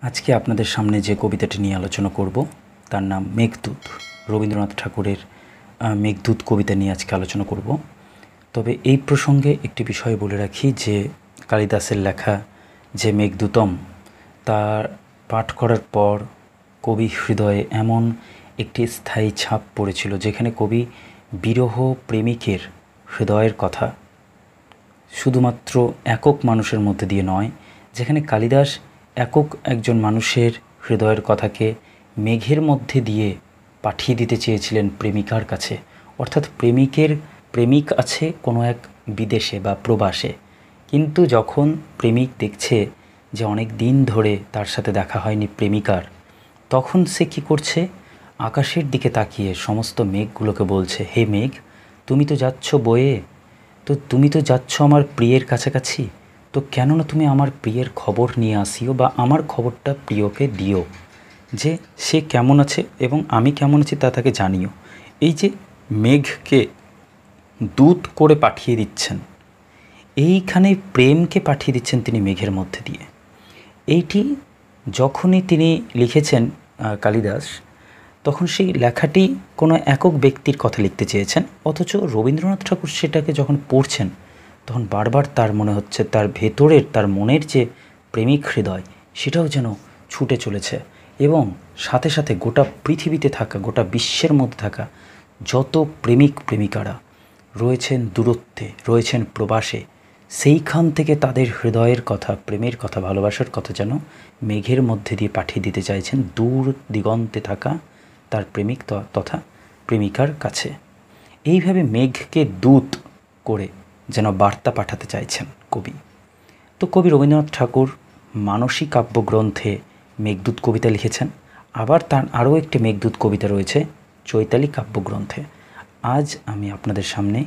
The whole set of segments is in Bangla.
আজকে আপনাদের সামনে যে কবিতাটি নিয়ে আলোচনা করব তার নাম মেঘদূত। রবীন্দ্রনাথ ঠাকুরের মেঘদূত কবিতা নিয়ে আজকে আলোচনা করব। তবে এই প্রসঙ্গে একটি বিষয় বলে রাখি যে কালিদাসের লেখা যে মেঘদূতম তার পাঠ করার পর কবি হৃদয়ে এমন একটি স্থায়ী ছাপ পড়েছিল, যেখানে কবি বিরহ প্রেমিকের হৃদয়ের কথা শুধুমাত্র একক মানুষের মধ্যে দিয়ে নয়, যেখানে কালিদাস একক একজন মানুষের হৃদয়ের কথাকে মেঘের মধ্যে দিয়ে পাঠিয়ে দিতে চেয়েছিলেন প্রেমিকার কাছে। অর্থাৎ প্রেমিক আছে কোনো এক বিদেশে বা প্রবাসে, কিন্তু যখন প্রেমিক দেখছে যে অনেক দিন ধরে তার সাথে দেখা হয়নি প্রেমিকার, তখন সে কী করছে, আকাশের দিকে তাকিয়ে সমস্ত মেঘগুলোকে বলছে, হে মেঘ, তুমি তো যাচ্ছ বয়ে, তো তুমি তো যাচ্ছ আমার প্রিয়ের কাছাকাছি, তো কেন না তুমি আমার প্রিয়ের খবর নিয়ে আসিও বা আমার খবরটা প্রিয়কে দিও, যে সে কেমন আছে এবং আমি কেমন আছি তা তাকে জানিও। এই যে মেঘকে দূত করে পাঠিয়ে দিচ্ছেন, এইখানে প্রেমকে পাঠিয়ে দিচ্ছেন তিনি মেঘের মধ্যে দিয়ে। এইটি যখনই তিনি লিখেছেন কালিদাস, তখন সেই লেখাটি কোনো একক ব্যক্তির কথা লিখতে চেয়েছেন, অথচ রবীন্দ্রনাথ ঠাকুর সেটাকে যখন পড়ছেন তখন বারবার তার মনে হচ্ছে তার ভেতরের, তার মনের যে প্রেমিক হৃদয় সেটাও যেন ছুটে চলেছে, এবং সাথে সাথে গোটা পৃথিবীতে থাকা, গোটা বিশ্বের মধ্যে থাকা যত প্রেমিক প্রেমিকারা রয়েছেন দূরত্বে, রয়েছেন প্রবাসে, সেইখান থেকে তাদের হৃদয়ের কথা, প্রেমের কথা, ভালোবাসার কথা যেন মেঘের মধ্যে দিয়ে পাঠিয়ে দিতে চাইছেন দূর দিগন্তে থাকা তার প্রেমিক তথা প্রেমিকার কাছে। এইভাবে মেঘকে দূত করে যেন বার্তা পাঠাতে চাইছেন কবি। তো কবি রবীন্দ্রনাথ ঠাকুর মানসী কাব্যগ্রন্থে মেঘদূত কবিতা লিখেছেন, আবার তার আরও একটি মেঘদূত কবিতা রয়েছে চৈতালি কাব্যগ্রন্থে। আজ আমি আপনাদের সামনে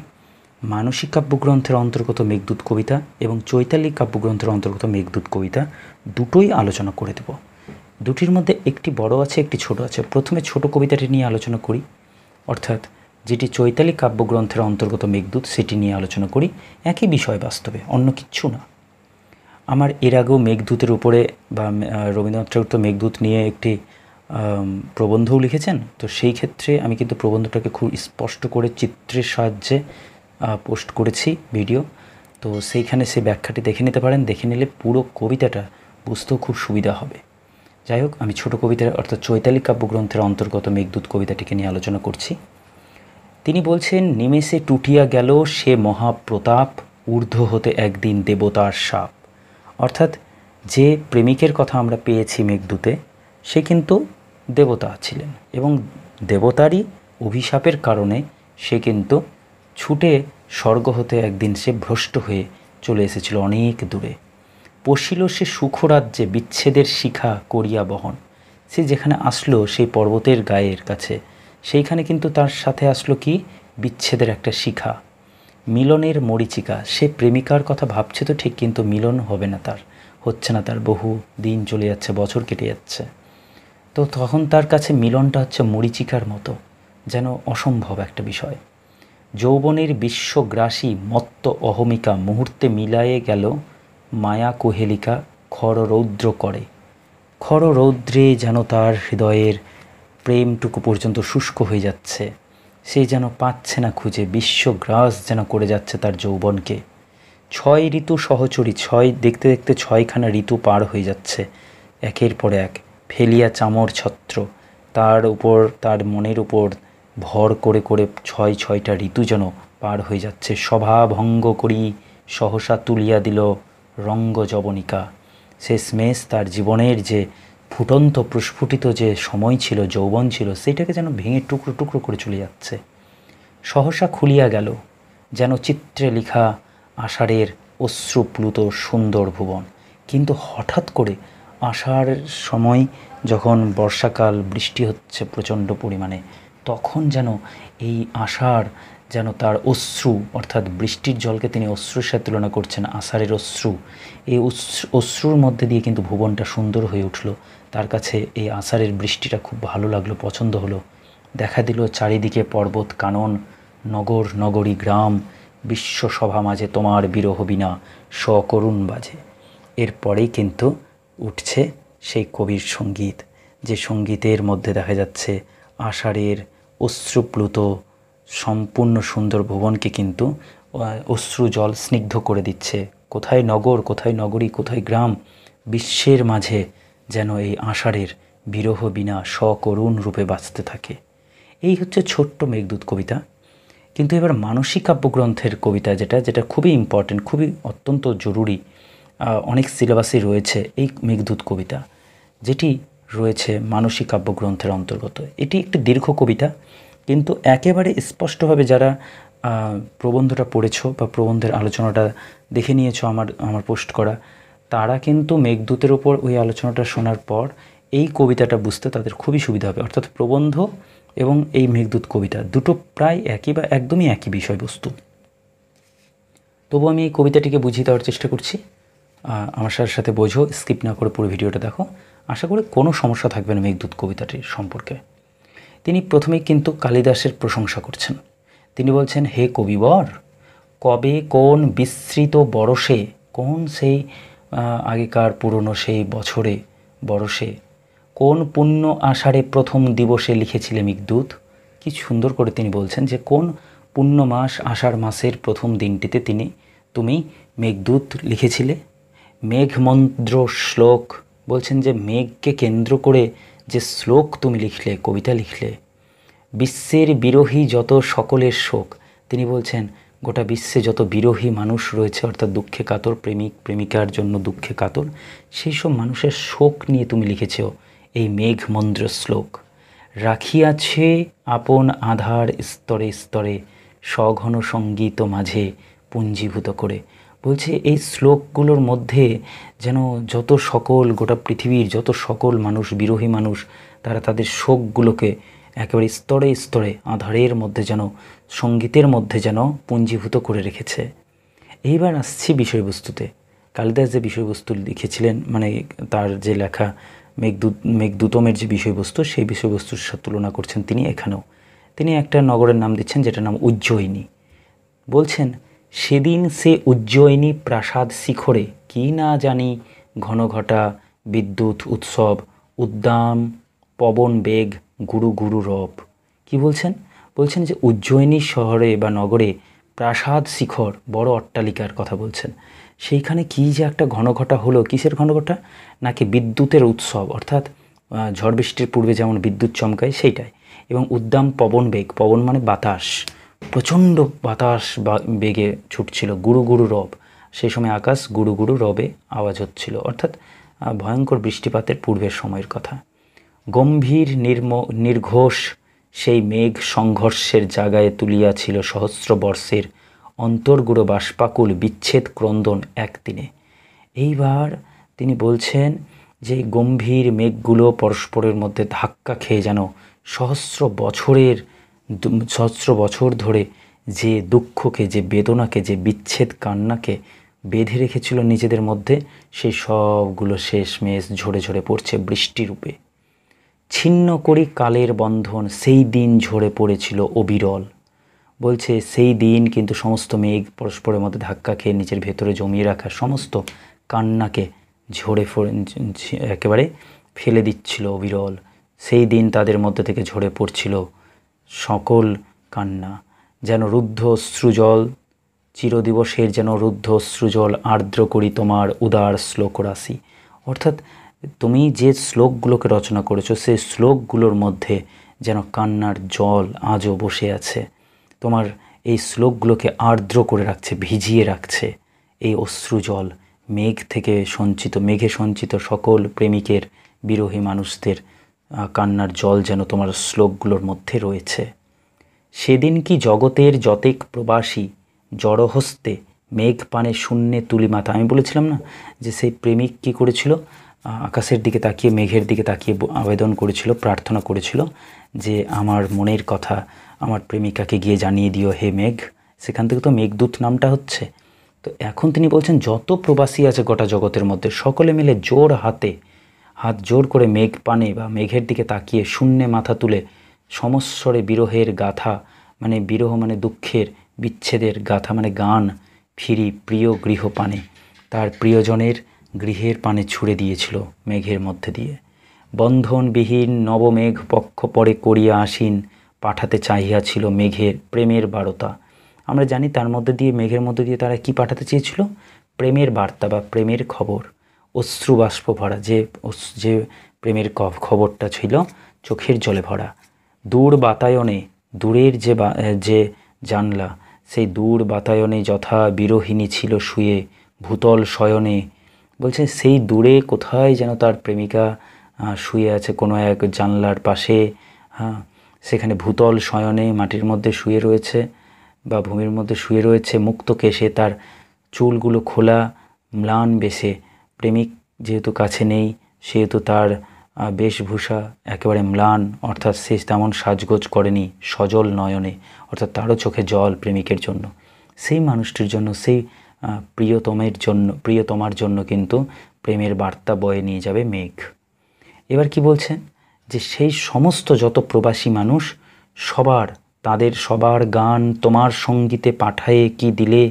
মানসী কাব্যগ্রন্থের অন্তর্গত মেঘদূত কবিতা এবং চৈতালি কাব্যগ্রন্থের অন্তর্গত মেঘদূত কবিতা দুটোই আলোচনা করে দেব। দুটির মধ্যে একটি বড় আছে, একটি ছোট আছে। প্রথমে ছোট কবিতাটি নিয়ে আলোচনা করি, অর্থাৎ যেটি চৈতালি কাব্যগ্রন্থের অন্তর্গত মেঘদূত সেটি নিয়ে আলোচনা করি। একই বিষয় বাস্তবে, অন্য কিচ্ছু না। আমার এর আগেও মেঘদূতের উপরে বা রবীন্দ্রনাথ ঠাকুর তো মেঘদূত নিয়ে একটি প্রবন্ধও লিখেছেন, তো সেই ক্ষেত্রে আমি কিন্তু প্রবন্ধটাকে খুব স্পষ্ট করে চিত্রের সাহায্যে পোস্ট করেছি ভিডিও, তো সেইখানে সে ব্যাখ্যাটি দেখে নিতে পারেন। দেখে নিলে পুরো কবিতাটা বুঝতেও খুব সুবিধা হবে। যাই হোক, আমি ছোট কবিতা অর্থাৎ চৈতালি কাব্যগ্রন্থের অন্তর্গত মেঘদূত কবিতাটিকে নিয়ে আলোচনা করছি। তিনি বলছেন, নিমেষে টুটিয়া গেল সে মহাপ্রতাপ, ঊর্ধ্ব হতে একদিন দেবতার শাপ। অর্থাৎ যে প্রেমিকের কথা আমরা পেয়েছি মেঘদূতে, সে কিন্তু দেবতা ছিলেন, এবং দেবতারই অভিশাপের কারণে সে কিন্তু ছুটে স্বর্গ হতে একদিন সে ভ্রষ্ট হয়ে চলে এসেছিল অনেক দূরে। পশিল সে সুখরাজ্যে বিচ্ছেদের শিখা করিয়া বহন। সে যেখানে আসলো সেই পর্বতের গায়ের কাছে, সেইখানে কিন্তু তার সাথে আসলো কি, বিচ্ছেদের একটা শিখা, মিলনের মরীচিকা। সে প্রেমিকার কথা ভাবছে তো ঠিক, কিন্তু মিলন হবে না, তার হচ্ছে না, তার বহু দিন চলে যাচ্ছে, বছর কেটে যাচ্ছে। তো তখন তার কাছে মিলনটা হচ্ছে মরীচিকার মতো, যেন অসম্ভব একটা বিষয়। যৌবনের বিশ্বগ্রাসী মত্ত অহমিকা মুহূর্তে মিলায়ে গেল মায়া কোহেলিকা খর রৌদ্র করে। খর রৌদ্রে যেন তার হৃদয়ের প্রেমটুকু পর্যন্ত শুষ্ক হয়ে যাচ্ছে, সে যেন পাচ্ছে না খুঁজে, বিশ্বগ্রাস যেন করে যাচ্ছে তার যৌবনকে। 6 ঋতু সহচরী, দেখতে দেখতে 6খানা ঋতু পার হয়ে যাচ্ছে একের পর এক, ফেলিয়া চামর ছত্র, তার উপর, তার মনের উপর ভর করে করে 6টা ঋতু যেন পার হয়ে যাচ্ছে। সভাভঙ্গ করি সহসা তুলিয়া দিল রঙ্গ যবনিকা। শেষমেশ তার জীবনের যে ফুটন্ত প্রস্ফুটিত যে সময় ছিল, যৌবন ছিল, সেটাকে যেন ভেঙে টুকরো টুকরো করে চলে যাচ্ছে। সহসা খুলিয়া গেল যেন চিত্রে লিখা আষাঢ়ের অশ্রুপ্লুত সুন্দর ভুবন। কিন্তু হঠাৎ করে আষাঢ়ের সময়, যখন বর্ষাকাল, বৃষ্টি হচ্ছে প্রচণ্ড পরিমাণে, তখন যেন এই আষাঢ় যেন তার অশ্রু, অর্থাৎ বৃষ্টির জলকে তিনি অশ্রুর সাথে তুলনা করছেন, আষাঢ়ের অশ্রু, এই অশ্রুর মধ্যে দিয়ে কিন্তু ভুবনটা সুন্দর হয়ে উঠল। তার কাছে এই আষাঢ়ের বৃষ্টিটা খুব ভালো লাগলো, পছন্দ হলো। দেখা দিল চারিদিকে পর্বত কানন, নগর নগরী গ্রাম, বিশ্বসভা মাঝে তোমার বিরহ বিনা সকরুণ বাজে। এরপরেই কিন্তু উঠছে সেই কবির সঙ্গীত, যে সঙ্গীতের মধ্যে দেখা যাচ্ছে আষাঢ়ের অশ্রুপ্লুত সম্পূর্ণ সুন্দর ভুবনকে কিন্তু অশ্রু জল স্নিগ্ধ করে দিচ্ছে। কোথায় নগর, কোথায় নগরী, কোথায় গ্রাম, বিশ্বের মাঝে যেন এই আষাঢ়ের বিরহ বিনা সকরুণ রূপে বাঁচতে থাকে। এই হচ্ছে ছোট্ট মেঘদূত কবিতা। কিন্তু এবার মানসী কাব্যগ্রন্থের কবিতা যেটা খুবই ইম্পর্টেন্ট, খুবই অত্যন্ত জরুরি, অনেক সিলেবাসে রয়েছে এই মেঘদূত কবিতা, যেটি রয়েছে মানসী কাব্যগ্রন্থের অন্তর্গত। এটি একটি দীর্ঘ কবিতা, কিন্তু একেবারে স্পষ্টভাবে যারা প্রবন্ধটা পড়েছো বা প্রবন্ধের আলোচনাটা দেখে নিয়েছো আমার পোস্ট করা, তারা কিন্তু মেঘদূতের ওপর ওই আলোচনাটা শোনার পর এই কবিতাটা বুঝতে তাদের খুবই সুবিধা হবে। অর্থাৎ প্রবন্ধ এবং এই মেঘদূত কবিতা দুটো প্রায় একই বা একদমই একই বিষয়বস্তু। তবু আমি এই কবিতাটিকে বুঝিয়ে দেওয়ার চেষ্টা করছি। আমার সাথে বোঝো, স্কিপ না করে পুরো ভিডিওটা দেখো। আশা করি কোনো সমস্যা থাকবে না মেঘদূত কবিতাটির সম্পর্কে। তিনি প্রথমেই কিন্তু কালিদাসের প্রশংসা করছেন। তিনি বলছেন, হে কবিবর, কবে কোন বিস্তৃত বরষে, কোন সেই আগেকার পুরনো সেই বছরে বরষে, কোন পুণ্য আষাঢ়ে প্রথম দিবসে লিখেছিলে মেঘদূত। কি সুন্দর করে তিনি বলছেন যে কোন পুণ্য মাস আষাঢ় মাসের প্রথম দিনটিতে তুমি মেঘদূত লিখেছিলে। মেঘমন্দ্র শ্লোক, বলছেন যে মেঘকে কেন্দ্র করে যে শ্লোক তুমি লিখলে, কবিতা লিখলে। বিশ্বের বিরোহী যত সকলের শোক, তিনি বলছেন গোটা বিশ্বে যত বিরোহী মানুষ রয়েছে, অর্থাৎ দুঃখে কাতর, প্রেমিক প্রেমিকার জন্য দুঃখে কাতর, সেই সব মানুষের শোক নিয়ে তুমি লিখেছ এই মেঘমন্দ্র শ্লোক। রাখিয়াছে আপন আধার স্তরে স্তরে, সঘন সঙ্গীত মাঝে পুঞ্জীভূত করে। বলছে এই শ্লোকগুলোর মধ্যে যেন যত সকল গোটা পৃথিবীর যত সকল মানুষ, বিরোহী মানুষ, তারা তাদের শোকগুলোকে একেবারে স্তরে স্তরে আধারের মধ্যে যেন, সঙ্গীতের মধ্যে যেন পুঞ্জীভূত করে রেখেছে। এইবার আসছি বিষয়বস্তুতে। কালিদাস যে বিষয়বস্তু লিখেছিলেন, মানে তার যে লেখা মেঘদূতমের যে বিষয়বস্তু, সেই বিষয়বস্তুর সাথে তুলনা করছেন তিনি এখানেও। তিনি একটা নগরের নাম দিচ্ছেন যেটার নাম উজ্জয়িনী। বলছেন, সেদিন সে উজ্জয়িনী প্রাসাদ শিখরে কি না জানি ঘন ঘটা বিদ্যুৎ উৎসব, উদ্দাম পবন বেগ গুরু গুরু রব। কি বলছেন? বলছেন যে উজ্জয়িনী শহরে বা নগরে প্রাসাদ শিখর, বড় অট্টালিকার কথা বলছেন। সেইখানে কি যে একটা ঘনঘটা হলো। কিসের ঘনঘটা? নাকি বিদ্যুতের উৎসব, অর্থাৎ ঝড় বৃষ্টির পূর্বে যেমন বিদ্যুৎ চমকায় সেইটাই। এবং উদ্দাম পবন বেগ, পবন মানে বাতাস, প্রচণ্ড বাতাস বেগে ছুটছিল। গুরু গুরু রব, সেই সময় আকাশ গুরু গুরু রবে আওয়াজ হচ্ছিল, অর্থাৎ ভয়ঙ্কর বৃষ্টিপাতের পূর্বের সময়ের কথা। গম্ভীর নির্ঘোষ সেই মেঘ সংঘর্ষের জায়গায় তুলিয়াছিল সহস্র বর্ষের অন্তর্গুড়ো বাষ্পাকুল বিচ্ছেদ ক্রন্দন একদিনে। এইবার তিনি বলছেন যে গম্ভীর মেঘগুলো পরস্পরের মধ্যে ধাক্কা খেয়ে যেন সহস্র বছর ধরে যে দুঃখকে, যে বেদনাকে, যে বিচ্ছেদ কান্নাকে বেঁধে রেখেছিল নিজেদের মধ্যে, সেই সবগুলো শেষমেশ ঝরে ঝরে পড়ছে বৃষ্টিরূপে। ছিন্ন করি কালের বন্ধন, সেই দিন ঝরে পড়েছিল অবিরল। বলছে সেই দিন কিন্তু সমস্ত মেঘ পরস্পরের মধ্যে ধাক্কা খেয়ে নিজের ভেতরে জমিয়ে রাখা সমস্ত কান্নাকে একেবারে ফেলে দিচ্ছিল অবিরল। সেই দিন তাদের মধ্যে থেকে ঝরে পড়ছিল সকল কান্না, যেন রুদ্ধ অশ্রুজল, চিরদিবসের যেন রুদ্ধ অশ্রুজল আর্দ্র করি তোমার উদার শ্লোক রাশি। অর্থাৎ তুমি যে শ্লোকগুলোকে রচনা করেছো, সেই শ্লোকগুলোর মধ্যে যেন কান্নার জল আজও বসে আছে। তোমার এই শ্লোকগুলোকে আর্দ্র করে রাখছে, ভিজিয়ে রাখছে এই অশ্রুজল। মেঘে সঞ্চিত সকল প্রেমিকের, বিরোহী মানুষদের কান্নার জল যেন তোমার শ্লোকগুলোর মধ্যে রয়েছে। সেদিন কি জগতের যতেক প্রবাসী জড়হস্তে মেঘ পানে শূন্যে তুলি মাথা। আমি বলেছিলাম না যে সেই প্রেমিক কি করেছিল, আকাশের দিকে তাকিয়ে, মেঘের দিকে তাকিয়ে আবেদন করেছিল, প্রার্থনা করেছিল যে আমার মনের কথা আমার প্রেমিকাকে গিয়ে জানিয়ে দিও হে মেঘ। সেখান থেকে তো মেঘদূত নামটা হচ্ছে। তো এখন তিনি বলছেন যত প্রবাসী আছে গোটা জগতের মধ্যে, সকলে মিলে হাত জোর করে মেঘ পানে বা মেঘের দিকে তাকিয়ে শূন্যে মাথা তুলে সমস্বরে বিরহের গাথা, মানে বিরহ মানে দুঃখের, বিচ্ছেদের গাথা মানে গান, ফিরি প্রিয় গৃহপানে। তার প্রিয়জনের গৃহের পানে ছুড়ে দিয়েছিল মেঘের মধ্যে দিয়ে। বন্ধনবিহীন নবমেঘ পক্ষ পরে করিয়া আসীন, পাঠাতে চাহিয়াছিল মেঘের প্রেমের বার্তা। আমরা জানি তার মধ্যে দিয়ে, মেঘের মধ্যে দিয়ে তারা কি পাঠাতে চেয়েছিল? প্রেমের বার্তা বা প্রেমের খবর। অশ্রু বাষ্প ভরা যে প্রেমের খবরটা ছিল চোখের জলে ভরা। দূর বাতায়নে, দূরের যে জানলা, সেই দূর বাতায়নে যথা বিরোহিণী ছিল শুয়ে ভূতল শয়নে। বলছে সেই দূরে কোথায় যেন তার প্রেমিকা শুয়ে আছে কোনো এক জানলার পাশে। হ্যাঁ, সেখানে ভূতল শয়নে মাটির মধ্যে শুয়ে রয়েছে বা ভূমির মধ্যে শুয়ে রয়েছে, মুক্ত কেশে, তার চুলগুলো খোলা, ম্লান বেশে। প্রেমিক যেহেতু কাছে নেই, সেহেতু তার বেশভূষা একেবারে ম্লান, অর্থাৎ সে তেমন সাজগোজ করেনি, সজল নয়নে, অর্থাৎ তারও চোখে জল প্রেমিকের জন্য। সেই মানুষটির জন্য, সেই প্রিয়তমার জন্য কিন্তু প্রেমের বার্তা বয়ে নিয়ে যাবে মেঘ। এবার কি বলছেন? যে সেই সমস্ত যত প্রবাসী মানুষ, তাদের সবার গান তোমার সঙ্গীতে পাঠায়ে কি দিলে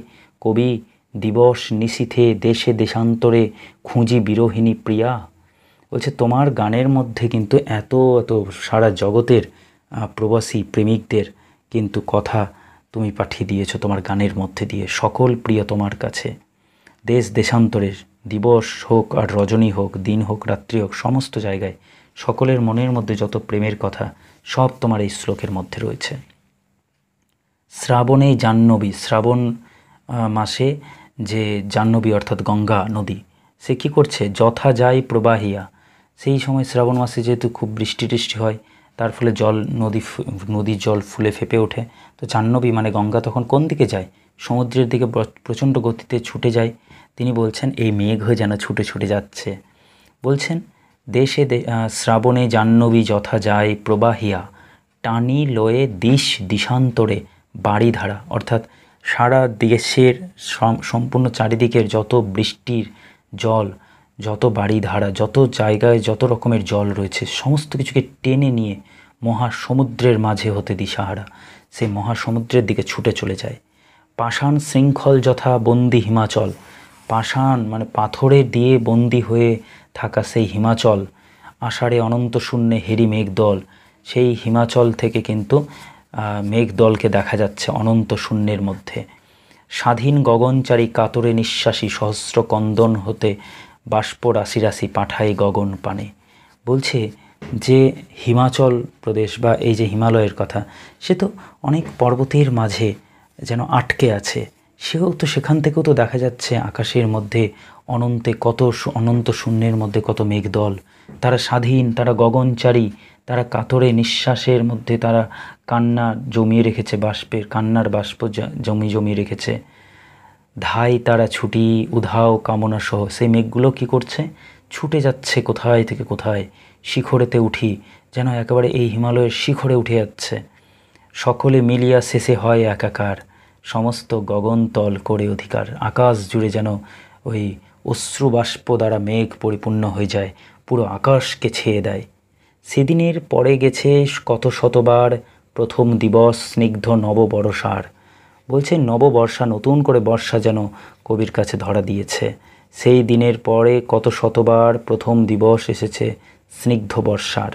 কবি, দিবস নিশীথে দেশে দেশান্তরে খুঁজি বিরোহিণী প্রিয়া। বলছে তোমার গানের মধ্যে কিন্তু এত সারা জগতের প্রবাসী প্রেমিকদের কিন্তু কথা তুমি পাঠিয়ে দিয়েছো তোমার গানের মধ্যে দিয়ে, সকল প্রিয় তোমার কাছে। দেশ দেশান্তরের, দিবস হোক আর রজনী হোক, দিন হোক রাত্রি হোক, সমস্ত জায়গায় সকলের মনের মধ্যে যত প্রেমের কথা, সব তোমার এই শ্লোকের মধ্যে রয়েছে। শ্রাবণে জাহ্নবী, শ্রাবণ মাসে যে জাহ্নবী অর্থাৎ গঙ্গা নদী, সে কি করছে? যথা যায় প্রবাহিয়া। সেই সময় শ্রাবণ মাসে যেহেতু খুব বৃষ্টি টিষ্টি হয়, তার ফলে নদীর জল ফুলে ফেঁপে ওঠে। তো জাহ্নবী মানে গঙ্গা তখন কোন দিকে যায়? সমুদ্রের দিকে প্রচণ্ড গতিতে ছুটে যায়। তিনি বলছেন এই মেঘ হয়ে যেন ছুটে ছুটে যাচ্ছে। বলছেন দেশে শ্রাবণে জাহ্নবী যথা যায় প্রবাহিয়া, টানি লয়ে দিশান্তরে বাড়িধারা। অর্থাৎ সারা দেশের সম্পূর্ণ চারিদিকের যত বৃষ্টির জল, যত বাড়িধারা, যত জায়গায় যত রকমের জল রয়েছে, সমস্ত কিছুকে টেনে নিয়ে মহাসমুদ্রের মাঝে হতে দিশাহারা, সেই মহাসমুদ্রের দিকে ছুটে চলে যায়। পাষাণ শৃঙ্খল যথা বন্দি হিমাচল, পাষাণ মানে পাথরে দিয়ে বন্দি হয়ে থাকা সেই হিমাচল, আষাঢ়ে অনন্ত শূন্যে হেরি মেঘদল, সেই হিমাচল থেকে কিন্তু মেঘদলকে দেখা যাচ্ছে অনন্ত শূন্যের মধ্যে। স্বাধীন গগনচারী কাতরে নিঃশ্বাসী সহস্র কন্দন হতে বাষ্প রাশি রাশি পাঠায় গগন পানে। বলছে যে হিমাচল প্রদেশ বা এই যে হিমালয়ের কথা, সে তো অনেক পর্বতের মাঝে যেন আটকে আছে, সেও তো সেখান থেকেও তো দেখা যাচ্ছে আকাশের মধ্যে অনন্ত শূন্যের মধ্যে কত মেঘদল। তারা স্বাধীন, তারা গগনচারী, তারা কাতরে নিঃশ্বাসের মধ্যে তারা কান্না জমিয়ে রেখেছে, কান্নার বাষ্প জমিয়ে রেখেছে। ধাই তারা ছুটি উধাও কামনা সহ, সেই মেঘগুলো কি করছে? ছুটে যাচ্ছে কোথায় থেকে কোথায়, শিখরেতে উঠি, যেন একেবারে এই হিমালয়ের শিখরে উঠে যাচ্ছে। সকলে মিলিয়া শেষে হয় একাকার, সমস্ত গগনতল করে অধিকার। আকাশ জুড়ে যেন ওই অশ্রুবাষ্প দ্বারা মেঘ পরিপূর্ণ হয়ে যায়, পুরো আকাশকে ছেয়ে দেয়। সেদিনের পরে গেছে কত শতবার, প্রথম দিবস স্নিগ্ধ নববর্ষার। বলছে নববর্ষা, নতুন করে বর্ষা যেন কবির কাছে ধরা দিয়েছে। সেই দিনের পরে কত শতবার প্রথম দিবস এসেছে স্নিগ্ধ বর্ষার।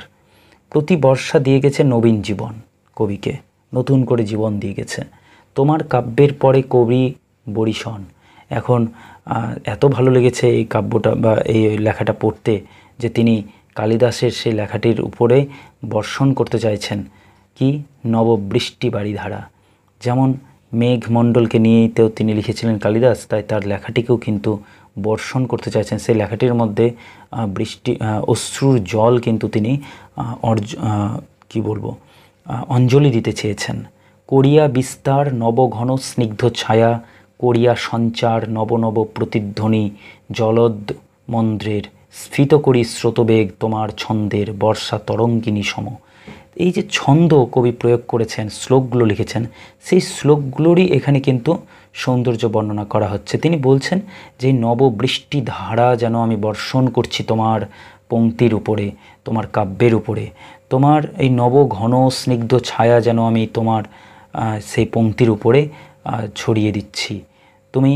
প্রতি বর্ষা দিয়ে গেছে নবীন জীবন, কবিকে নতুন করে জীবন দিয়ে গেছে। তোমার কাব্যের পরে কবি বরিশন। এখন এত ভালো লেগেছে এই কাব্যটা বা এই লেখাটা পড়তে, যে তিনি কালিদাসের সেই লেখাটির উপরে বর্ষণ করতে চাইছেন কি? নববৃষ্টি বাড়িধারা। যেমন মেঘমণ্ডলকে নিয়েইতেও তিনি লিখেছিলেন কালিদাস, তাই তার লেখাটিকেও কিন্তু বর্ষণ করতে চাইছেন। সেই লেখাটির মধ্যে অশ্রুর জল কিন্তু তিনি অঞ্জলি দিতে চেয়েছেন। করিয়া বিস্তার নবঘন স্নিগ্ধ ছায়া, করিয়া সঞ্চার নব নব প্রতিধ্বনি, জলদ মন্দ্রের স্ফীত করি স্রোতবেগ তোমার ছন্দের বর্ষা তরঙ্গিনী সম। এই যে ছন্দ কবি প্রয়োগ করেছেন, শ্লোকগুলো লিখেছেন, সেই শ্লোকগুলোরই এখানে কিন্তু সৌন্দর্য বর্ণনা করা হচ্ছে। তিনি বলছেন যে নববৃষ্টি ধারা যেন আমি বর্ষণ করছি তোমার পংক্তির উপরে, তোমার কাব্যের উপরে, তোমার এই নবঘন স্নিগ্ধ ছায়া যেন আমি তোমার সেই পংক্তির উপরে ছড়িয়ে দিচ্ছি। তুমি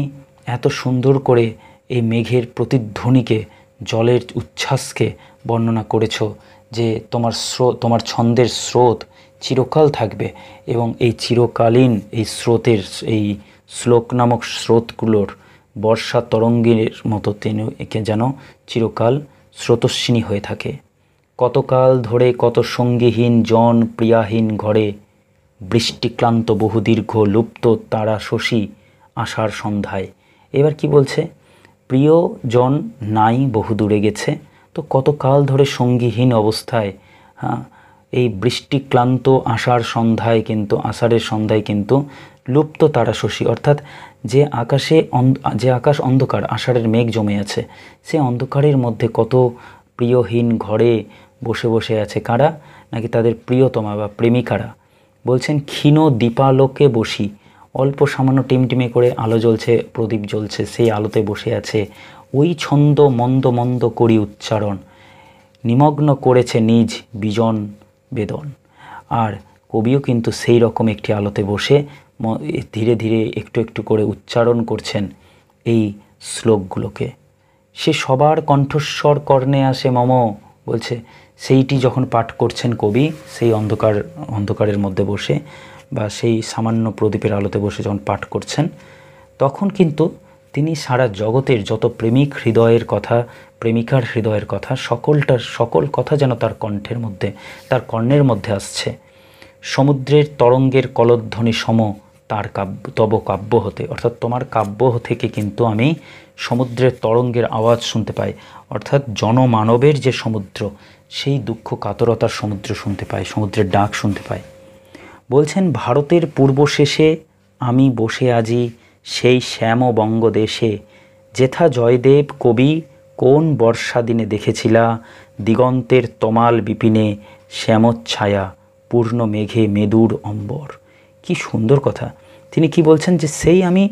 এত সুন্দর করে এই মেঘের প্রতিধ্বনিকে, জলের উচ্ছ্বাসকে বর্ণনা করেছ যে তোমার ছন্দের স্রোত চিরকাল থাকবে এবং এই চিরকালীন এই স্রোতের, এই শ্লোক নামক স্রোতগুলোর বর্ষা তরঙ্গের মতো তিনি একে যেন চিরকাল স্রোতস্বিনী হয়ে থাকে। কতকাল ধরে কত সঙ্গীহীন জন প্রিয়াহীন ঘরে, বৃষ্টিক্লান্ত বহুদীর্ঘ লুপ্ত তারা শশী আশার সন্ধ্যায়। এবার কি বলছে? প্রিয়জন নাই, বহু দূরে গেছে, তো কতকাল ধরে সঙ্গীহীন অবস্থায়, এই বৃষ্টিক্লান্ত আষাঢ় সন্ধ্যায় কিন্তু লুপ্ত তারা শশী, অর্থাৎ যে আকাশ অন্ধকার, আষাঢ়ের মেঘ জমে আছে, সে অন্ধকারের মধ্যে কত প্রিয়হীন ঘরে বসে বসে আছে। কারা? নাকি তাদের প্রিয়তমা বা প্রেমিকারা। বলছেন ক্ষীণ দীপালোকে বসি, অল্প সামান্য টিমটিমে করে আলো জ্বলছে, প্রদীপ জ্বলছে, সেই আলোতে বসে আছে। ওই ছন্দ মন্দ মন্দ করি উচ্চারণ, নিমগ্ন করেছে নিজ বিজন বেদন। আর কবিও কিন্তু সেই রকম একটি আলোতে বসে ধীরে ধীরে একটু একটু করে উচ্চারণ করছেন এই শ্লোকগুলোকে। সে সবার কণ্ঠস্বর কর্ণে আসে মম, বলছে সেইটি যখন পাঠ করছেন কবি, সেই অন্ধকারের মধ্যে বসে বা সেই সামান্য প্রদীপের আলোতে বসে যখন পাঠ করছেন, তখন কিন্তু তিনি সারা জগতের যত প্রেমিক হৃদয়ের কথা, প্রেমিকার হৃদয়ের কথা, সকল কথা যেন তার কণ্ঠের মধ্যে, তার কর্ণের মধ্যে আসছে। সমুদ্রের তরঙ্গের কলধ্বনি সম তার তব কাব্য হতে, অর্থাৎ তোমার কাব্য থেকে কিন্তু আমি সমুদ্রের তরঙ্গের আওয়াজ শুনতে পাই, অর্থাৎ জনমানবের যে সমুদ্র, সেই দুঃখ কাতরতার সমুদ্র শুনতে পাই, সমুদ্রের ডাক শুনতে পাই। বলছেন ভারতের পূর্ব শেষে আমি বসে আজি সেই শ্যাম বঙ্গদেশে, যেথা জয়দেব কবি কোন বর্ষা দিনে দেখেছিলা, দিগন্তের তমাল বিপিনে শ্যামচ্ছায়া পূর্ণ মেঘে মেদুর অম্বর। কি সুন্দর কথা! তিনি কি বলছেন? যে সেই আমি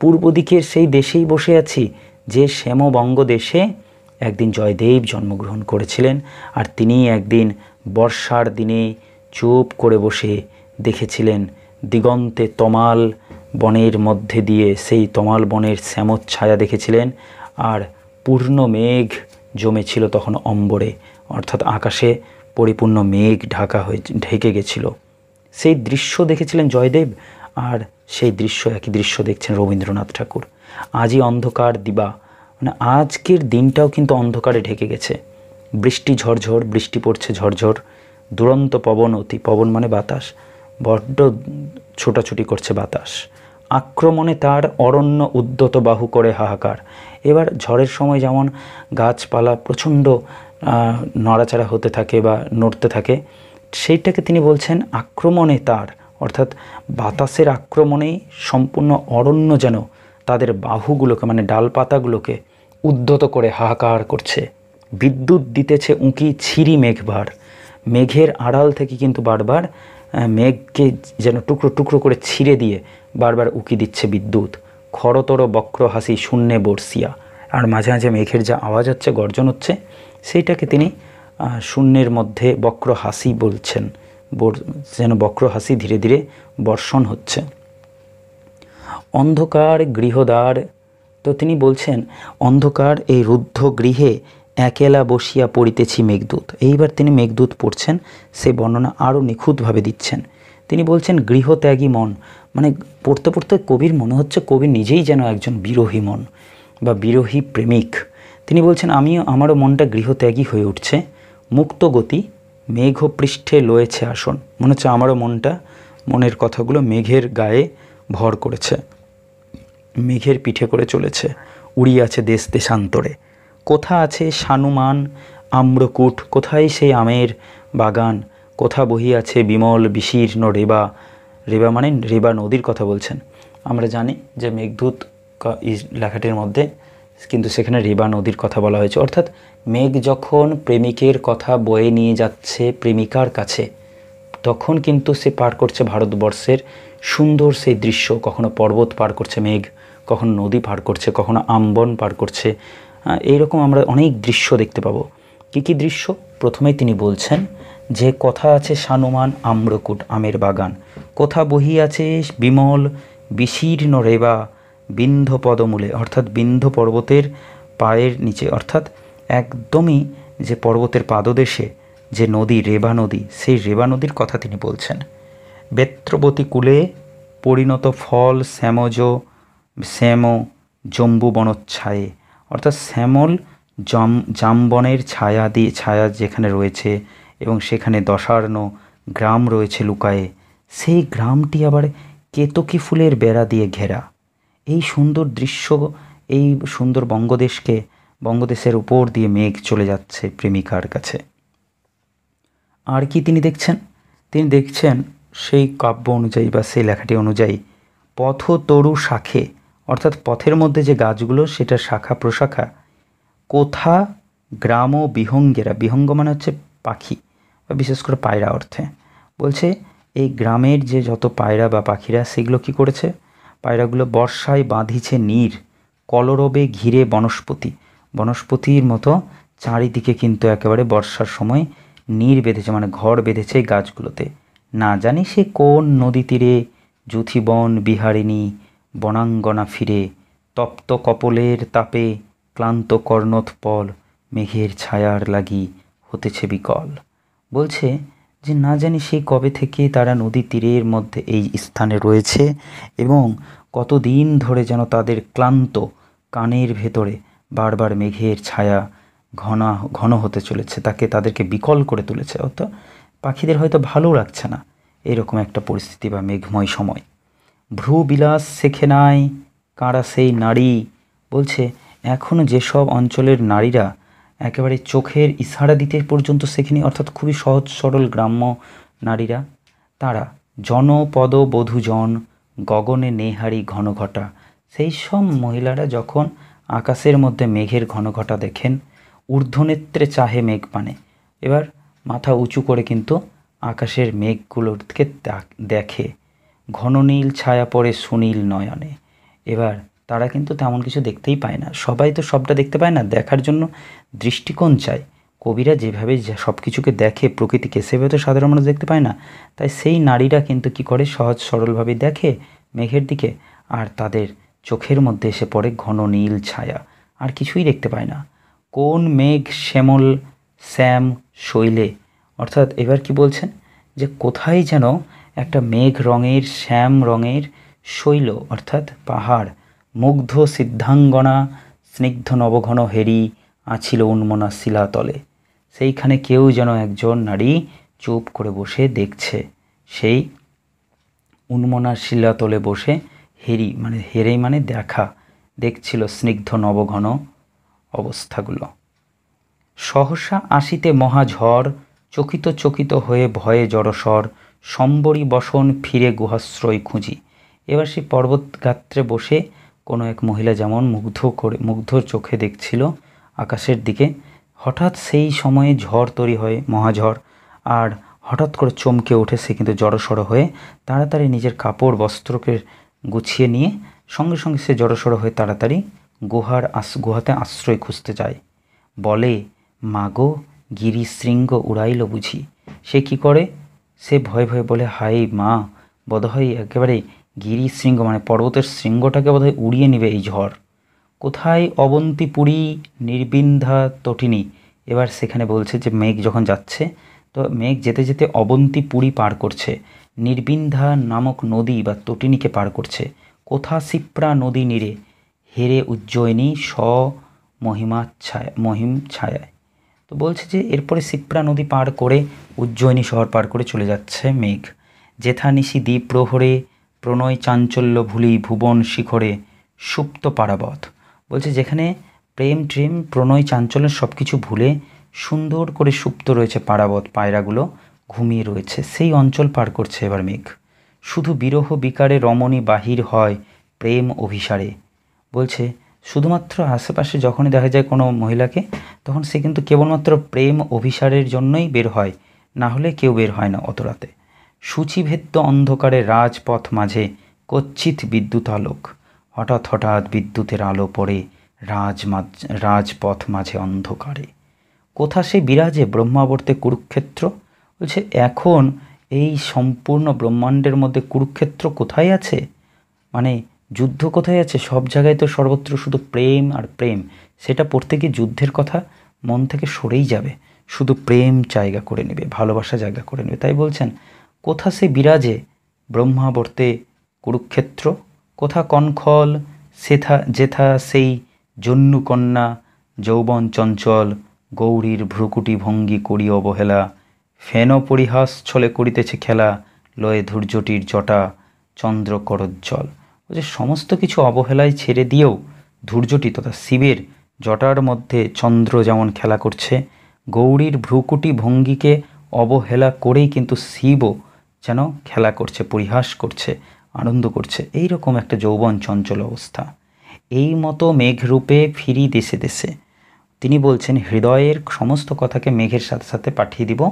পূর্ব দিকের সেই দেশেই বসে আছি, যে শ্যামবঙ্গ দেশে একদিন জয়দেব জন্মগ্রহণ করেছিলেন, আর তিনি একদিন বর্ষার দিনে চুপ করে বসে দেখেছিলেন দিগন্তে তমাল বনের মধ্যে দিয়ে, সেই তমাল বনের শ্যামচ্ছায়া দেখেছিলেন, আর পূর্ণ মেঘ জমেছিল তখন অম্বরে, অর্থাৎ আকাশে পরিপূর্ণ মেঘ ঢেকে গেছিল। সেই দৃশ্য দেখেছিলেন জয়দেব, আর সেই একই দৃশ্য দেখছেন রবীন্দ্রনাথ ঠাকুর। আজই অন্ধকার দিবা, মানে আজকের দিনটাও কিন্তু অন্ধকারে ঢেকে গেছে। বৃষ্টি ঝরঝর, বৃষ্টি পড়ছে ঝরঝর, দুরন্ত পবন পবন মানে বাতাস, বড্ড ছোটাছুটি করছে বাতাস। আক্রমণে তার অরণ্য উদ্যত বাহু করে হাহাকার। এবার ঝড়ের সময় যেমন গাছপালা প্রচণ্ড নড়াচড়া হতে থাকে বা নড়তে থাকে, সেইটাকে তিনি বলছেন আক্রমণে তার, অর্থাৎ বাতাসের আক্রমণেই সম্পূর্ণ অরণ্য যেন তাদের বাহুগুলোকে, মানে ডালপাতাগুলোকে উদ্যত করে হাহাকার করছে। বিদ্যুৎ দিতেছে উঁকি ছিরি মেঘবার, মেঘের আড়াল থেকে কিন্তু বারবার মেঘকে যেন টুকরো টুকরো করে ছিঁড়ে দিয়ে বারবার উঁকি দিচ্ছে বিদ্যুৎ। খরতর বক্র হাসি শূন্যে বর্ষিয়া, আর মাঝে মাঝে মেঘের যা আওয়াজ হচ্ছে, গর্জন হচ্ছে, সেইটাকে তিনি শূন্যের মধ্যে বক্র হাসি বলছেন, যেন বক্র হাসি ধীরে ধীরে বর্ষণ হচ্ছে। অন্ধকার গৃহদ্বার, তো তিনি বলছেন অন্ধকার এই রুদ্ধ গৃহে একেলা বসিয়া পড়িতেছি মেঘদূত। এইবার তিনি মেঘদূত পড়ছেন, সে বর্ণনা আরও নিখুঁতভাবে দিচ্ছেন। তিনি বলছেন গৃহত্যাগী মন, মানে পড়তে পড়তে কবির মনে হচ্ছে কবি নিজেই যেন একজন বিরোহী মন বা বিরোহী প্রেমিক। তিনি বলছেন আমারও মনটা গৃহত্যাগী হয়ে উঠছে, মুক্ত গতি মেঘপৃষ্ঠে লয়েছে আসন। মনে হচ্ছে আমারও মনের কথাগুলো মেঘের গায়ে ভর করেছে, মেঘের পিঠে করে চলেছে, উড়িয়াছে দেশ দেশান্তরে। কোথা আছে সানুমান আম্রকূট, কোথায় সেই আমের বাগান, কোথা বহিয়াছে বিমল বিশীর্ণ রেবা, রেবা মানে রেবা নদীর কথা বলছেন। আমরা জানি যে মেঘদূত লেখাটির মধ্যে কিন্তু সেখানে রেবা নদীর কথা বলা হয়েছে, অর্থাৎ মেঘ যখন প্রেমিকের কথা বয়ে নিয়ে যাচ্ছে প্রেমিকার কাছে, তখন কিন্তু সে পার করছে ভারতবর্ষের সুন্দর সেই দৃশ্য। কখনো পর্বত পার করছে মেঘ, কখনো নদী পার করছে, কখনো আমবন পার করছে। এইরকম আমরা অনেক দৃশ্য দেখতে পাবো। কী কী দৃশ্য? প্রথমেই তিনি বলছেন যে কথা আছে সানুমান আম্রকূট আমের বাগান, কোথা বহি আছে বিমল বিশীর্ণ রেবা, বিন্ধ্য পদমূলে, অর্থাৎ বিন্ধ্য পর্বতের পায়ের নিচে, অর্থাৎ একদমই যে পর্বতের পাদদেশে যে নদী, রেবা নদী, সেই রেবা নদীর কথা তিনি বলছেন। বেত্রবতী কূলে পরিণত ফল শ্যাম জম্বু বনচ্ছায়ে, অর্থাৎ শ্যামল জামবনের ছায়া যেখানে রয়েছে এবং সেখানে দশার্ণ গ্রাম রয়েছে লুকায়ে, সেই গ্রামটি আবার কেতকী ফুলের বেড়া দিয়ে ঘেরা। এই সুন্দর দৃশ্য, এই সুন্দর বঙ্গদেশের উপর দিয়ে মেঘ চলে যাচ্ছে প্রেমিকার কাছে। আর কি তিনি দেখছেন? তিনি দেখছেন সেই কাব্য অনুযায়ী বা সেই লেখাটি অনুযায়ী পথ তরু শাখে, অর্থাৎ পথের মধ্যে যে গাছগুলো সেটা শাখা প্রশাখা, কোথা গ্রাম ও বিহঙ্গেরা, বিহঙ্গ মানে হচ্ছে পাখি বা বিশেষ করে পায়রা অর্থে, বলছে এই গ্রামের যে যত পায়রা বা পাখিরা সেগুলো কি করেছে, পায়রাগুলো বর্ষায় বাঁধিছে নীর, কলরবে ঘিরে বনস্পতির মতো চারিদিকে কিন্তু একেবারে বর্ষার সময় নীর বেঁধেছে, মানে ঘর বেঁধেছে এই গাছগুলোতে। না জানি সে কোন নদী তীরে যুথিবন বিহারিণী বনাঙ্গনা ফিরে, তপ্ত কপলের তাপে ক্লান্ত কর্ণোৎপল মেঘের ছায়ার লাগি হতেছে বিকল। বলছে যে না জানি সেই কবে থেকে তারা নদী তীরের মধ্যে এই স্থানে রয়েছে এবং কতদিন ধরে যেন তাদের ক্লান্ত কানের ভেতরে বারবার মেঘের ছায়া ঘন হতে চলেছে, তাদেরকে বিকল করে তুলেছে, অর্থাৎ পাখিদের হয়তো ভালো লাগছে না এরকম একটা পরিস্থিতি বা মেঘময় সময়। ভ্রু বিলাস শেখে নাই কারা সেই নারী, বলছে এখনও যেসব অঞ্চলের নারীরা একেবারে চোখের ইশারা দিতে পর্যন্ত শেখেনি, অর্থাৎ খুবই সহজ সরল গ্রাম্য নারীরা, তারা জনপদ বধূজন গগনে নেহারি ঘনঘটা, সেই সব মহিলারা যখন আকাশের মধ্যে মেঘের ঘনঘটা দেখেন, ঊর্ধ্বনেত্রে চাহে মেঘ পানে, এবার মাথা উঁচু করে কিন্তু আকাশের মেঘগুলোকে দেখে, ঘন নীল ছায়া পড়ে সুনীল নয়নে। এবার তারা কিন্তু তেমন কিছু দেখতেই পায় না, সবাই তো সবটা দেখতে পায় না, দেখার জন্য দৃষ্টিকোণ চায়। কবিরা যেভাবে সব কিছুকে দেখে প্রকৃতিকে, সেভাবে তো সাধারণ মানুষ দেখতে পায় না, তাই সেই নারীরা কিন্তু কি করে সহজ সরলভাবে দেখে মেঘের দিকে, আর তাদের চোখের মধ্যে এসে পড়ে ঘন নীল ছায়া, আর কিছুই দেখতে পায় না। কোন মেঘ শ্যামল শ্যাম শৈলে, অর্থাৎ এবার কি বলছেন যে কোথায় যেন একটা মেঘ রঙের শ্যাম রঙের শৈল, অর্থাৎ পাহাড়, মুগ্ধ সিদ্ধাঙ্গনা স্নিগ্ধ নবঘন হেরি আছিল উন্মনা শিলাতলে, সেইখানে কেউ যেন একজন নারী চুপ করে বসে দেখছে, সেই উন্মনার শিলাতলে বসে হেরি মানে দেখছিল স্নিগ্ধ নবঘন অবস্থাগুলো। সহসা আসিতে মহাঝড় চকিত হয়ে ভয়ে জড়সর, সম্বরী বসন ফিরে গুহাশ্রয় খুঁজি। এবার সেই পর্বত গাত্রে বসে কোনো এক মহিলা যেমন মুগ্ধ চোখে দেখছিল আকাশের দিকে, হঠাৎ সেই সময়ে ঝড় তৈরি হয়, মহাঝড়, আর হঠাৎ করে চমকে ওঠে সে, কিন্তু জড়সড় হয়ে তাড়াতাড়ি নিজের কাপড় বস্ত্রকে গুছিয়ে নিয়ে সঙ্গে সঙ্গে সে জড়সড় হয়ে তাড়াতাড়ি গুহাতে আশ্রয় খুঁজতে যায়। বলে মাগো গিরিশৃঙ্গ উড়াইল বুঝি, সে কি করে, সে ভয়ে ভয়ে বলে হাই মা, বোধহয় একেবারে গিরিশৃঙ্গ মানে পর্বতের শৃঙ্গটাকে বোধহয় উড়িয়ে নেবে এই ঝড়। কোথায় অবন্তীপুরী নির্বিন্ধা তটিনী, এবার সেখানে বলছে যে মেঘ যখন যাচ্ছে, তো মেঘ যেতে যেতে অবন্তীপুরী পার করছে, নির্বিন্ধা নামক নদী বা তটিনীকে পার করছে। কোথা শিপ্রা নদী নীরে হেরে উজ্জয়িনী মহিম ছায়ায়, তো বলছে যে এরপরে শিপ্রা নদী পার করে উজ্জয়িনী শহর পার করে চলে যাচ্ছে মেঘ। যেথা নিশি দ্বীপ প্রহরে প্রণয় চাঞ্চল্য ভুলি ভুবন শিখরে সুপ্ত পারাবত, বলছে যেখানে প্রেম প্রণয় চাঞ্চল্য সব কিছু ভুলে সুন্দর করে সুপ্ত রয়েছে পারাবত, পায়রাগুলো ঘুমিয়ে রয়েছে, সেই অঞ্চল পার করছে এবার মেঘ। শুধু বিরহ বিকারে রমণী বাহির হয় প্রেম অভিসারে, বলছে শুধুমাত্র আশেপাশে যখনই দেখা যায় কোনো মহিলাকে, তখন সে কিন্তু কেবলমাত্র প্রেম অভিসারের জন্যই বের হয়, না হলে কেউ বের হয় না অত রাতে। সূচিভেদ্য অন্ধকারে রাজপথ মাঝে কচ্ছিৎ বিদ্যুৎ আলোক, হঠাৎ বিদ্যুতের আলো পড়ে রাজপথ মাঝে অন্ধকারে। কোথা সে বিরাজে ব্রহ্মাবর্তে কুরুক্ষেত্র, বলছে এখন এই সম্পূর্ণ ব্রহ্মাণ্ডের মধ্যে কুরুক্ষেত্র কোথায় আছে, মানে যুদ্ধ কোথায় আছে? সব জায়গায় তো সর্বত্র শুধু প্রেম আর প্রেম। সেটা পড়তে গিয়ে যুদ্ধের কথা মন থেকে সরেই যাবে, শুধু প্রেম জায়গা করে নেবে, ভালোবাসা জায়গা করে নেবে। তাই বলছেন, কোথা সে বিরাজে ব্রহ্মাবর্তে কুরুক্ষেত্র, কোথা কনখল সেথা যেথা সেই জন্নুকন্যা যৌবন চঞ্চল গৌরীর ভ্রুকুটি ভঙ্গি করি অবহেলা, ফেন পরিহাস ছলে করিতেছে খেলা লয়ে ধৈর্যটির জটা চন্দ্র করজ্জ্বল। যে সমস্ত কিছু অবহেলায় ছেড়ে দিয়েও ধৈর্যটি তথা শিবের জটার মধ্যে চন্দ্র যেমন খেলা করছে, গৌরীর ভ্রুকুটি ভঙ্গিকে অবহেলা করেই কিন্তু শিবও যেন খেলা করছে, পরিহাস করছে, আনন্দ করছে। এই রকম একটা যৌবন চঞ্চল অবস্থা। এই মতো মেঘরূপে ফিরি দেশে দেশে। তিনি বলছেন, হৃদয়ের সমস্ত কথাকে মেঘের সাথে সাথে পাঠিয়ে দিব,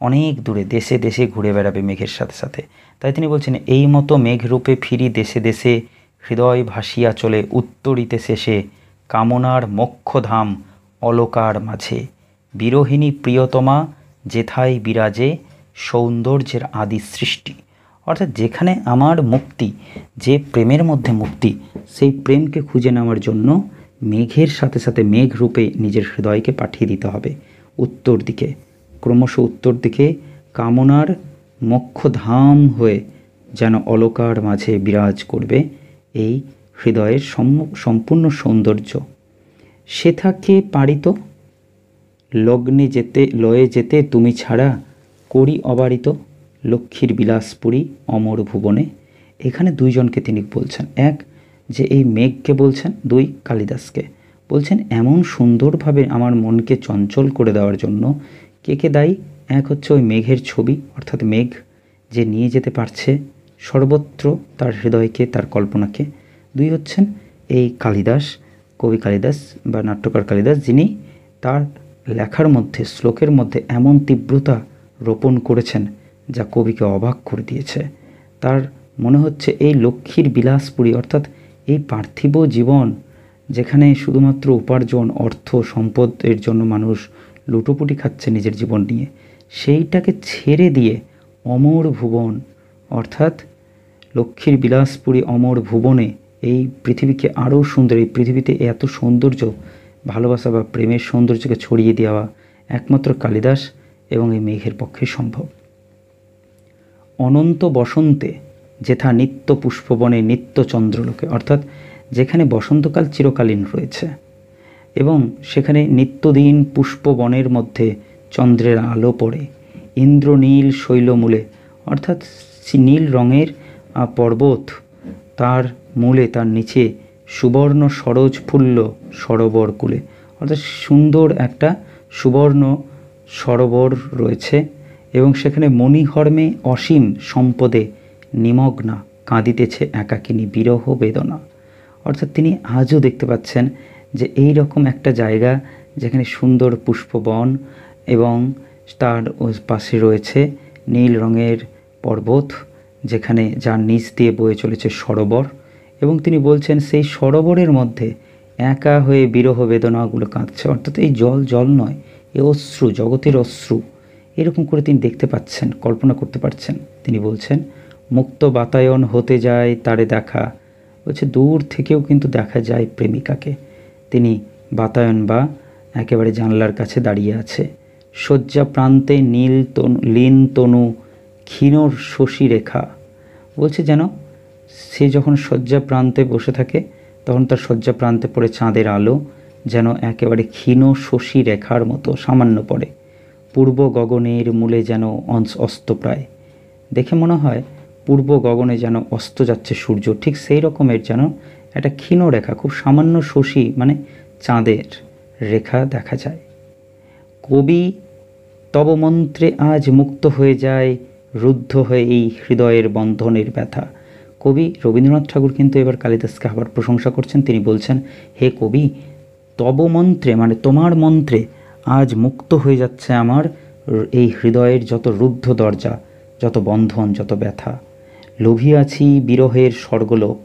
অনেক দূরে দেশে দেশে ঘুরে বেড়াবে মেঘের সাথে সাথে। তাই তিনি বলছেন, এই মতো মেঘরূপে ফিরি দেশে দেশে, হৃদয় ভাসিয়া চলে উত্তরিতে শেষে, কামনার মোক্ষধাম অলকার মাঝে, বিরোহিণী প্রিয়তমা যেথায় বিরাজে, সৌন্দর্যের আদি সৃষ্টি। অর্থাৎ যেখানে আমার মুক্তি, যে প্রেমের মধ্যে মুক্তি, সেই প্রেমকে খুঁজে নেওয়ার জন্য মেঘের সাথে সাথে মেঘ রূপে নিজের হৃদয়কে পাঠিয়ে দিতে হবে উত্তর দিকে, ক্রমশ উত্তর দিকে, কামনার মোক্ষধাম হয়ে যেন অলকার মাঝে বিরাজ করবে এই হৃদয়ের সম্পূর্ণ সৌন্দর্য। সেথাকে পারিত লগ্নে যেতে লয়ে যেতে তুমি ছাড়া, করি অবারিত লক্ষ্মীর বিলাসপুরী অমর ভুবনে। এখানে দুইজনকে তিনি বলছেন, এক যে এই মেঘকে বলছেন, দুই কালিদাসকে বলছেন এমন সুন্দরভাবে আমার মনকে চঞ্চল করে দেওয়ার জন্য। কে কে দায়ী? এক হচ্ছে ওই মেঘের ছবি, অর্থাৎ মেঘ যে নিয়ে যেতে পারছে সর্বত্র তার হৃদয়কে, তার কল্পনাকে। দুই হচ্ছেন এই কালিদাস, কবি কালিদাস বা নাট্যকার কালিদাস, যিনি তার লেখার মধ্যে, শ্লোকের মধ্যে এমন তীব্রতা রোপণ করেছেন যা কবিকে অবাক করে দিয়েছে। তার মনে হচ্ছে এই লক্ষ্মীর বিলাসপুরী, অর্থাৎ এই পার্থিব জীবন যেখানে শুধুমাত্র উপার্জন, অর্থ সম্পদের জন্য মানুষ লুটোপুটি খাচ্ছে নিজের জীবন নিয়ে, সেইটাকে ছেড়ে দিয়ে অমর ভুবন, অর্থাৎ লক্ষ্মীর বিলাসপুরী অমর ভুবনে এই পৃথিবীকে আরও সুন্দর, এই পৃথিবীতে এত সৌন্দর্য, ভালোবাসা বা প্রেমের সৌন্দর্যকে ছড়িয়ে দেওয়া একমাত্র কালিদাস এবং এই মেঘের পক্ষে সম্ভব। অনন্ত বসন্তে যেথা নিত্য পুষ্পবনে নিত্য চন্দ্রলোকে, অর্থাৎ যেখানে বসন্তকাল চিরকালীন রয়েছে এবং সেখানে নিত্যদিন পুষ্পবনের মধ্যে চন্দ্রের আলো পড়ে, ইন্দ্রনীল শৈলমূলে, অর্থাৎ নীল রঙের পর্বত, তার মূলে, তার নিচে সুবর্ণ সরোজ ফুল্ল সরোবর কূলে, অর্থাৎ সুন্দর একটা সুবর্ণ সরোবর রয়েছে এবং সেখানে মণিহর্মে অসীম সম্পদে নিমগ্না কাঁদিতেছে একাকিনী বিরহ বেদনা। অর্থাৎ তিনি আজও দেখতে পাচ্ছেন যে এই রকম একটা জায়গা যেখানে সুন্দর পুষ্পবন এবং তার পাশে রয়েছে নীল রঙের পর্বত, যেখানে যার নিচ দিয়ে বয়ে চলেছে সরোবর, এবং তিনি বলছেন সেই সরোবরের মধ্যে একা হয়ে বিরহ বেদনাগুলো কাঁদছে। অর্থাৎ এই জল জল নয়, এ অশ্রু, জগতের অশ্রু। এরকম করে তিনি দেখতে পাচ্ছেন, কল্পনা করতে পারছেন। তিনি বলছেন, মুক্ত বাতায়ন হতে যায় তারে দেখা, বলছে দূর থেকেও কিন্তু দেখা যায় প্রেমিকাকে। তিনি বাতায়ন বা একেবারে জানলার কাছে দাঁড়িয়ে আছে। শয্যা প্রান্তে নীল তনু লীন তনু ক্ষীণর শশী রেখা, বলছে যেন সে যখন শয্যা প্রান্তে বসে থাকে তখন তার শয্যা প্রান্তে পড়ে চাঁদের আলো যেন একেবারে ক্ষীণ শশী রেখার মতো সামান্য পড়ে। পূর্ব গগনের মূলে যেন অস্তপ্রায়, দেখে মনে হয় পূর্ব গগনে যেন অস্ত যাচ্ছে সূর্য, ঠিক সেই রকমের যেন একটা ক্ষীণ রেখা, খুব সামান্য শশী মানে চাঁদের রেখা দেখা যায়। কবি তব মন্ত্রে আজ মুক্ত হয়ে যায়, রুদ্ধ হয়ে এই হৃদয়ের বন্ধনের ব্যথা। কবি রবীন্দ্রনাথ ঠাকুর কিন্তু এবার কালিদাসকে আবার প্রশংসা করছেন। তিনি বলছেন, হে কবি, তব মন্ত্রে মানে তোমার মন্ত্রে আজ মুক্ত হয়ে যাচ্ছে আমার এই হৃদয়ের যত রুদ্ধ দরজা, যত বন্ধন, যত ব্যথা। লোভিয়াছি বিরহের স্বর্গলোক।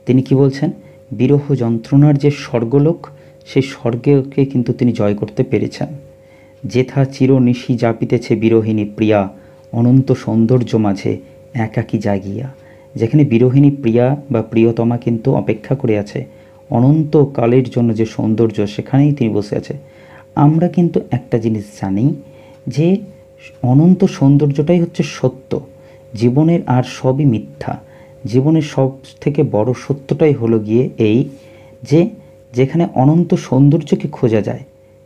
তিনি কি বলছেন? বিরহ যন্ত্রণার যে স্বর্গলোক, সেই স্বর্গকে কিন্তু তিনি জয় করতে পেরেছেন। যেথা চিরনিশি জাপিতেছে বিরহিণী প্রিয়া, অনন্ত সৌন্দর্য মাঝে একাকী জাগিয়া। যেখানে বিরোহিনী প্রিয়া বা প্রিয়তমা কিন্তু অপেক্ষা করে আছে অনন্তকালের জন্য, যে সৌন্দর্য সেখানেই তিনি বসে আছে। আমরা কিন্তু একটা জিনিস জানি যে অনন্ত সৌন্দর্যটাই হচ্ছে সত্য, জীবনের আর সবই মিথ্যা। জীবনের সব থেকে বড় সত্যটাই হলো গিয়ে এই যে যেখানে অনন্ত সৌন্দর্যকে খোঁজা যায়,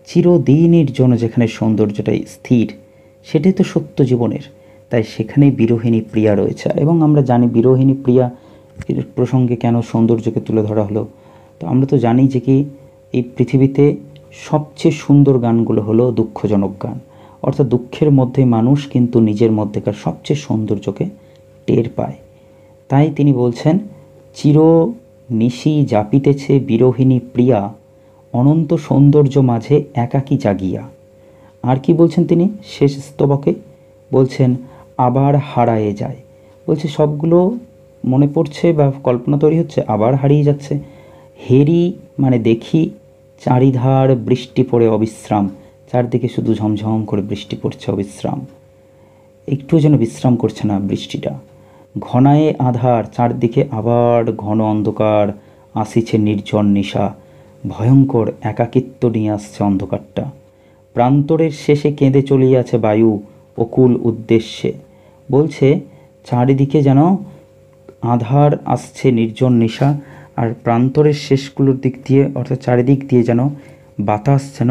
চিরদিনের জন্য যেখানে সৌন্দর্যটাই স্থির, সেটাই তো সত্য জীবনের। তাই সেখানেই বিরোহিনী প্রিয়া রয়েছে। এবং আমরা জানি বিরোহিনী প্রিয়া এর প্রসঙ্গে কেন সৌন্দর্যকে তুলে ধরা হলো। তো আমরা তো জানি যে কি এই পৃথিবীতে সবচেয়ে সুন্দর গানগুলো হলো দুঃখজনক গান, অর্থাৎ দুঃখের মধ্যে মানুষ কিন্তু নিজের মধ্যেকার সবচেয়ে সৌন্দর্যকে টের পায়। তাই তিনি বলছেন, চির নিশি জাপিতেছে বিরোহিনী প্রিয়া, অনন্ত সৌন্দর্য মাঝে একাকী জাগিয়া। আর কি বলছেন তিনি শেষ স্তবকে? বলছেন আবার হারায়ে যায়। বলছে সবগুলো মনে পড়ছে বা কল্পনা তৈরি হচ্ছে, আবার হারিয়ে যাচ্ছে। হেরি মানে দেখি, চারিধার বৃষ্টি পড়ে অবিশ্রাম, চারদিকে শুধু ঝমঝম করে বৃষ্টি পড়ছে অবিশ্রাম, একটু যেন বিশ্রাম করছে না বৃষ্টিটা। ঘনায়ে আধার, চারদিকে আবার ঘন অন্ধকার, আসিছে নির্জন নিশা, ভয়ঙ্কর একাকিত্ব নিয়ে আসছে অন্ধকারটা। প্রান্তরের শেষে কেঁদে চলিয়াছে বায়ু অকুল উদ্দেশ্যে। বলছে চারিদিকে যেন আধার আসছে, নির্জন নিশা, আর প্রান্তরের শেষগুলোর দিক দিয়ে অর্থাৎ চারিদিক দিয়ে যেন বাতাস যেন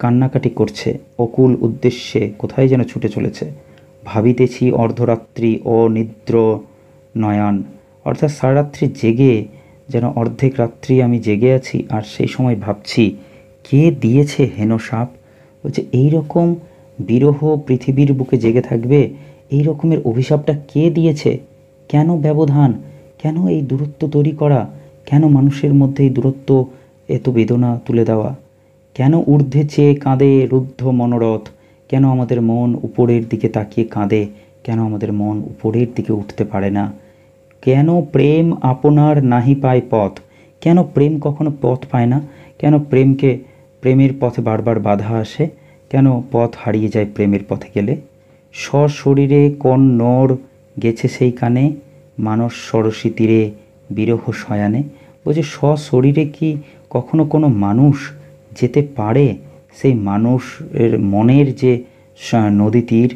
কান্নাকাটি করছে, অকুল উদ্দেশ্যে কোথায় যেন ছুটে চলেছে। ভাবিতেছি অর্ধরাত্রি অনিদ্র নয়ান, অর্থাৎ সারারাত্রি জেগে যেন অর্ধেক রাত্রি আমি জেগে আছি, আর সেই সময় ভাবছি কে দিয়েছে হেন সাপ। বলছে এইরকম বিরহ পৃথিবীর বুকে জেগে থাকবে, এই রকমের অভিশাপটা কে দিয়েছে? কেন ব্যবধান, কেন এই দূরত্ব তৈরি করা, কেন মানুষের মধ্যে এই দূরত্ব, এত বেদনা তুলে দেওয়া? কেন ঊর্ধ্বে চেয়ে কাঁদে রুদ্ধ মনোরথ, কেন আমাদের মন উপরের দিকে তাকিয়ে কাঁদে, কেন আমাদের মন উপরের দিকে উঠতে পারে না? কেন প্রেম আপনার নাহি পায় পথ, কেন প্রেম কখনো পথ পায় না? কেন প্রেমের পথে বারবার বাধা আসে? কেন পথ হারিয়ে যায় প্রেমের পথে গেলে? সশরীরে কোন নর গেছে সেই কানে, মানস সরসী তীরে বিরহ শয়ানে। বলছে সশরীরে কি কখনো কোনো মানুষ যেতে পারে সেই মানুষের মনের যে নদী তীর,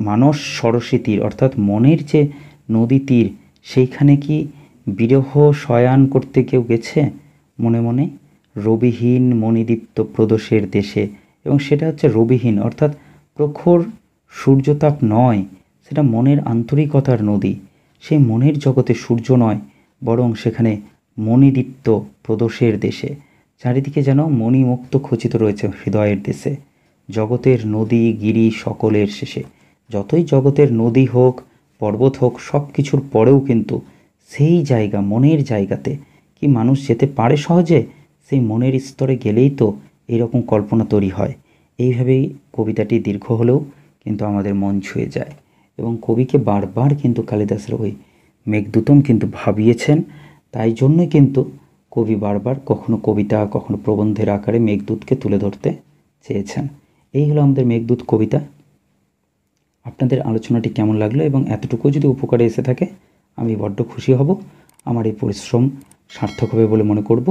মানস সরসী তীর, অর্থাৎ মনের যে নদী তীর, সেইখানে কি বিরহ শয়ান করতে কেউ গেছে মনে মনে? রবিহীন মণিদীপ্ত প্রদোষের দেশে, এবং সেটা হচ্ছে রবিহীন, অর্থাৎ প্রখর সূর্যতাপ নয়, সেটা মনের আন্তরিকতার নদী। সেই মনের জগতে সূর্য নয়, বরং সেখানে মণিদীপ্ত প্রদোষের দেশে, চারিদিকে যেন মণিমুক্ত খচিত রয়েছে হৃদয়ের দেশে। জগতের নদী গিরি সকলের শেষে, যতই জগতের নদী হোক পর্বত হোক, সব কিছুর পরেও কিন্তু সেই জায়গা, মনের জায়গাতে কি মানুষ যেতে পারে সহজে? সেই মনের স্তরে গেলেই তো এইরকম কল্পনা তৈরি হয়। এইভাবেই কবিতাটি দীর্ঘ হলেও কিন্তু আমাদের মন ছুঁয়ে যায়, এবং কবিকে বারবার কিন্তু কালিদাসের ওই মেঘদূতম কিন্তু ভাবিয়েছেন। তাই জন্যই কিন্তু কবি বারবার কখনো কবিতা কখনো প্রবন্ধের আকারে মেঘদূতকে তুলে ধরতে চেয়েছেন। এই হলো আমাদের মেঘদূত কবিতা। আপনাদের আলোচনাটি কেমন লাগলো, এবং এতটুকু যদি উপকারে এসে থাকে আমি বড্ড খুশি হব। আমার এই পরিশ্রম সার্থক হবে বলে মনে করব।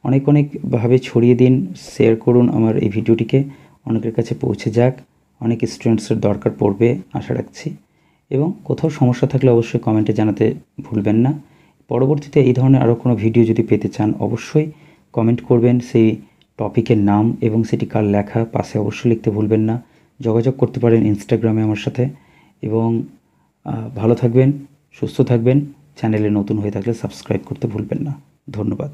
অনেকভাবে ছড়িয়ে দিন, শেয়ার করুন আমার এই ভিডিওটিকে, অনেকের কাছে পৌঁছে যাক, অনেক স্টুডেন্টসের দরকার পড়বে আশা রাখছি। এবং কোথাও সমস্যা থাকলে অবশ্যই কমেন্টে জানাতে ভুলবেন না। পরবর্তীতে এই ধরনের আরও কোনো ভিডিও যদি পেতে চান অবশ্যই কমেন্ট করবেন, সেই টপিকের নাম এবং সেটি কার লেখা পাশে অবশ্যই লিখতে ভুলবেন না। যোগাযোগ করতে পারেন ইনস্টাগ্রামে আমার সাথে। এবং ভালো থাকবেন, সুস্থ থাকবেন। চ্যানেলে নতুন হয়ে থাকলে সাবস্ক্রাইব করতে ভুলবেন না। ধন্যবাদ।